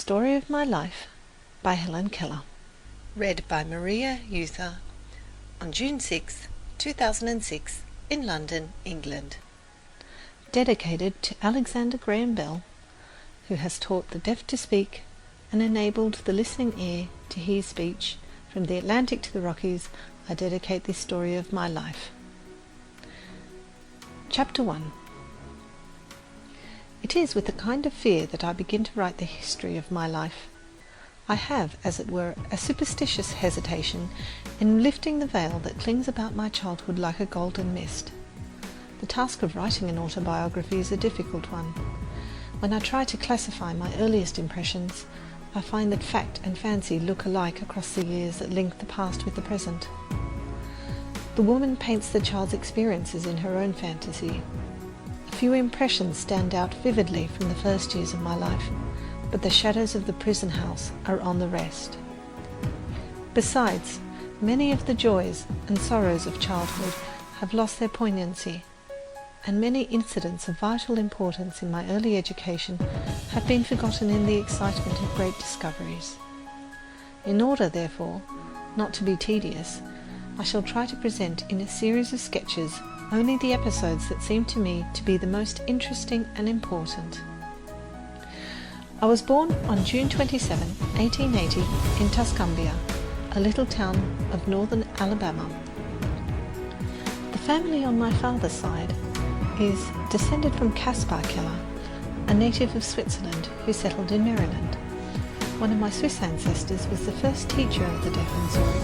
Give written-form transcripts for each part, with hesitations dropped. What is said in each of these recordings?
Story of My Life by Helen Keller. Read by Maria Euther on June 6, 2006 in London, England. Dedicated to Alexander Graham Bell, who has taught the deaf to speak and enabled the listening ear to hear speech. From the Atlantic to the Rockies, I dedicate this story of my life. Chapter 1. It is with a kind of fear that I begin to write the history of my life. I have, as it were, a superstitious hesitation in lifting the veil that clings about my childhood like a golden mist. The task of writing an autobiography is a difficult one. When I try to classify my earliest impressions, I find that fact and fancy look alike across the years that link the past with the present. The woman paints the child's experiences in her own fantasy. A few impressions stand out vividly from the first years of my life, but the shadows of the prison house are on the rest. Besides, many of the joys and sorrows of childhood have lost their poignancy, and many incidents of vital importance in my early education have been forgotten in the excitement of great discoveries. In order, therefore, not to be tedious, I shall try to present in a series of sketches only the episodes that seem to me to be the most interesting and important. I was born on June 27, 1880 in Tuscumbia, a little town of northern Alabama. The family on my father's side is descended from Caspar Keller, a native of Switzerland who settled in Maryland. One of my Swiss ancestors was the first teacher of the deaf in Zurich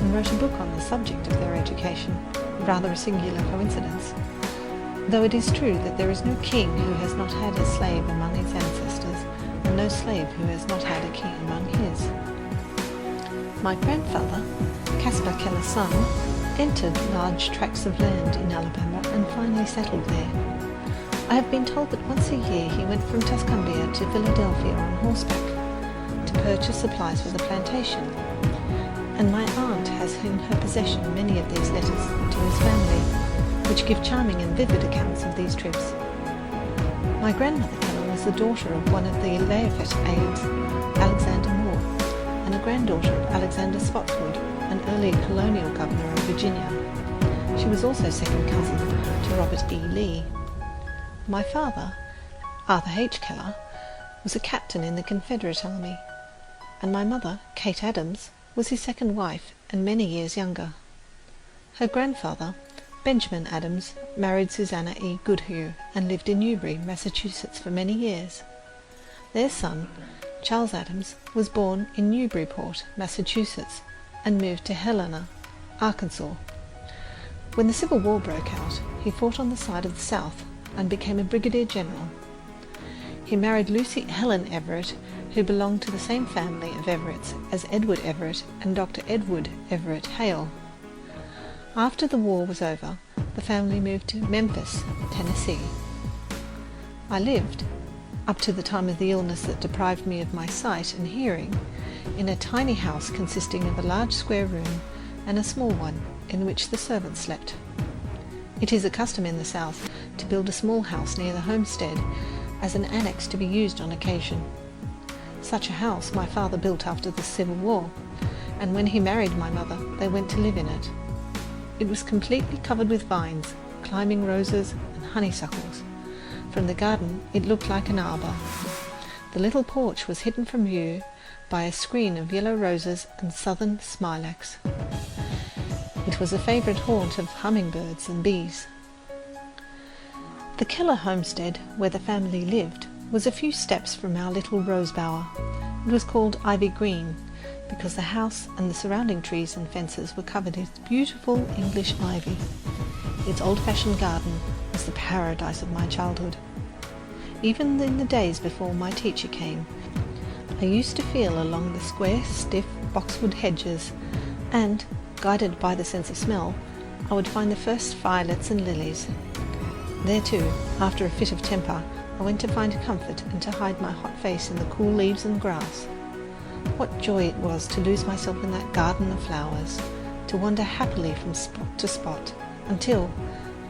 and wrote a book on the subject of their education, rather a singular coincidence, though it is true that there is no king who has not had a slave among his ancestors, and no slave who has not had a king among his. My grandfather, Caspar Keller's son, entered large tracts of land in Alabama and finally settled there. I have been told that once a year he went from Tuscumbia to Philadelphia on horseback to purchase supplies for the plantation, and my aunt has in her possession many of these letters to his family, which give charming and vivid accounts of these trips. My grandmother Keller was the daughter of one of the Lafayette aides, Alexander Moore, and a granddaughter of Alexander Spotswood, an early colonial governor of Virginia. She was also second cousin to Robert E. Lee. My father, Arthur H. Keller, was a captain in the Confederate Army, and my mother, Kate Adams, was his second wife and many years younger. Her grandfather, Benjamin Adams, married Susanna E. Goodhue and lived in Newbury, Massachusetts for many years. Their son, Charles Adams, was born in Newburyport, Massachusetts, and moved to Helena, Arkansas. When the Civil War broke out, he fought on the side of the South and became a brigadier general. He married Lucy Helen Everett, who belonged to the same family of Everetts as Edward Everett and Dr. Edward Everett Hale. After the war was over, the family moved to Memphis, Tennessee. I lived, up to the time of the illness that deprived me of my sight and hearing, in a tiny house consisting of a large square room and a small one in which the servants slept. It is a custom in the South to build a small house near the homestead as an annex to be used on occasion. Such a house my father built after the Civil War, and when he married my mother, they went to live in it. It was completely covered with vines, climbing roses and honeysuckles. From the garden it looked like an arbor. The little porch was hidden from view by a screen of yellow roses and southern smilax. It was a favourite haunt of hummingbirds and bees. The Keller homestead, where the family lived, was a few steps from our little rose bower. It was called Ivy Green because the house and the surrounding trees and fences were covered with beautiful English ivy. Its old-fashioned garden was the paradise of my childhood. Even in the days before my teacher came, I used to feel along the square, stiff boxwood hedges, and, guided by the sense of smell, I would find the first violets and lilies. There too, after a fit of temper, I went to find comfort and to hide my hot face in the cool leaves and grass. What joy it was to lose myself in that garden of flowers, to wander happily from spot to spot, until,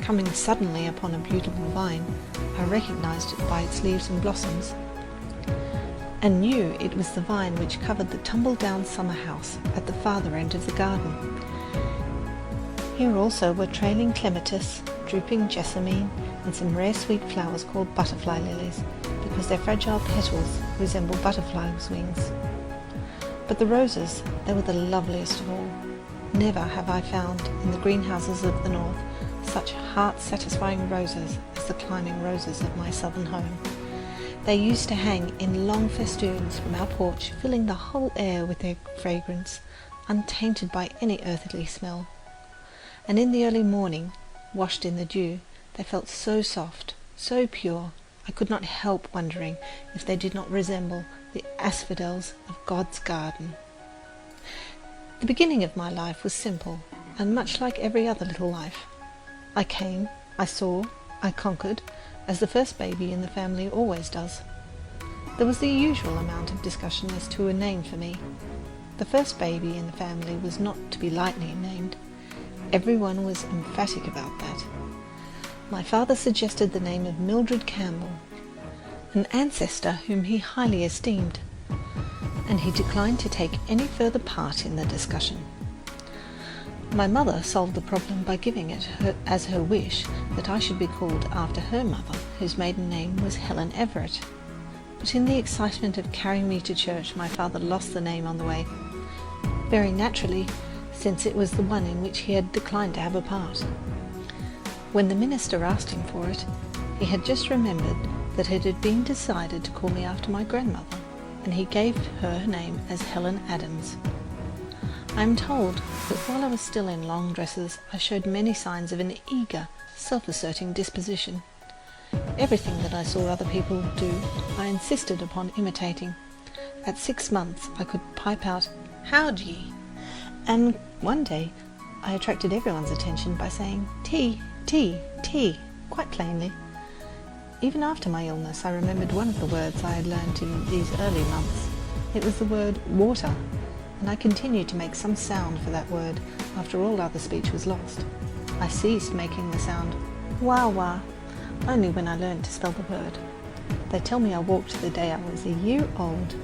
coming suddenly upon a beautiful vine, I recognized it by its leaves and blossoms. and knew it was the vine which covered the tumble-down summer house at the farther end of the garden. Here also were trailing clematis, drooping jessamine, and some rare sweet flowers called butterfly lilies, because their fragile petals resemble butterflies' wings. But the roses, they were the loveliest of all. Never have I found in the greenhouses of the north such heart-satisfying roses as the climbing roses of my southern home. They used to hang in long festoons from our porch, filling the whole air with their fragrance, untainted by any earthly smell. And in the early morning, washed in the dew, they felt so soft, so pure, I could not help wondering if they did not resemble the asphodels of God's garden. The beginning of my life was simple, and much like every other little life. I came, I saw, I conquered, as the first baby in the family always does. There was the usual amount of discussion as to a name for me. The first baby in the family was not to be lightly named. Everyone was emphatic about that. My father suggested the name of Mildred Campbell, an ancestor whom he highly esteemed, and he declined to take any further part in the discussion. My mother solved the problem by giving it as her wish that I should be called after her mother, whose maiden name was Helen Everett. But in the excitement of carrying me to church, my father lost the name on the way. Very naturally, since it was the one in which he had declined to have a part. When the minister asked him for it, he had just remembered that it had been decided to call me after my grandmother, and he gave her name as Helen Adams. I am told that while I was still in long dresses, I showed many signs of an eager, self-asserting disposition. Everything that I saw other people do, I insisted upon imitating. At 6 months, I could pipe out, "How d'ye?" And one day, I attracted everyone's attention by saying, "Tea, tea, tea," quite plainly. Even after my illness, I remembered one of the words I had learned in these early months. It was the word water, and I continued to make some sound for that word after all other speech was lost. I ceased making the sound wah-wah only when I learned to spell the word. They tell me I walked the day I was a year old.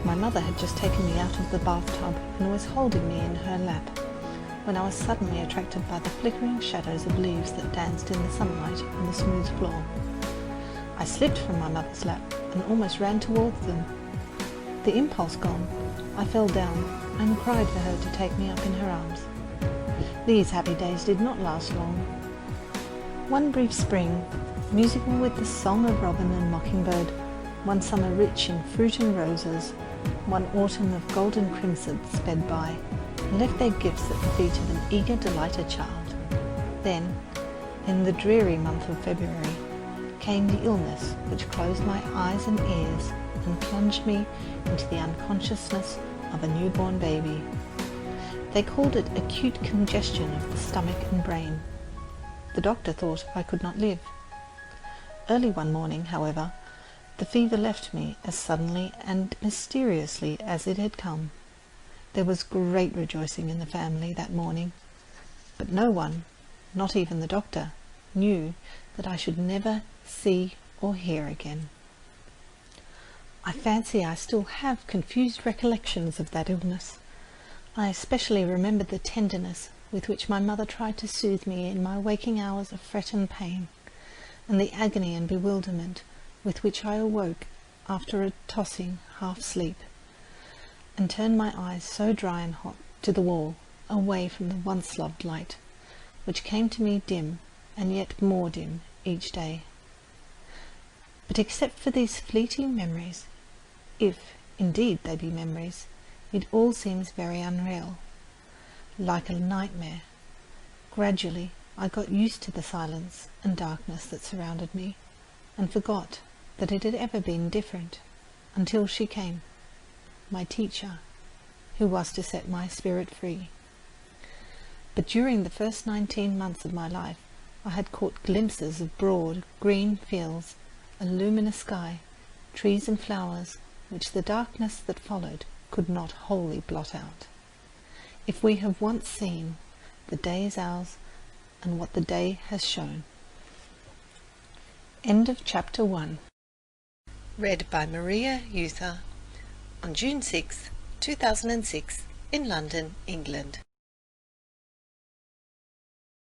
My mother had just taken me out of the bathtub and was holding me in her lap, when I was suddenly attracted by the flickering shadows of leaves that danced in the sunlight on the smooth floor. I slipped from my mother's lap and almost ran towards them. The impulse gone, I fell down and cried for her to take me up in her arms. These happy days did not last long. One brief spring, musical with the song of robin and mockingbird, one summer rich in fruit and roses, one autumn of golden crimson sped by, and left their gifts at the feet of an eager, delighted child. Then, in the dreary month of February, came the illness which closed my eyes and ears and plunged me into the unconsciousness of a newborn baby. They called it acute congestion of the stomach and brain. The doctor thought I could not live. Early one morning, however, the fever left me as suddenly and mysteriously as it had come. There was great rejoicing in the family that morning, but no one, not even the doctor, knew that I should never see or hear again. I fancy I still have confused recollections of that illness. I especially remember the tenderness with which my mother tried to soothe me in my waking hours of fret and pain, and the agony and bewilderment with which I awoke after a tossing half-sleep, and turned my eyes so dry and hot to the wall, away from the once-loved light, which came to me dim and yet more dim each day. But except for these fleeting memories, if indeed they be memories, it all seems very unreal, like a nightmare. Gradually I got used to the silence and darkness that surrounded me, and forgot that it had ever been different, until she came, my teacher, who was to set my spirit free. But during the first 19 months of my life, I had caught glimpses of broad, green fields, a luminous sky, trees and flowers, which the darkness that followed could not wholly blot out. If we have once seen, the day is ours, and what the day has shown. End of chapter 1. Read by Maria Euther. on June 6, 2006 in London, England.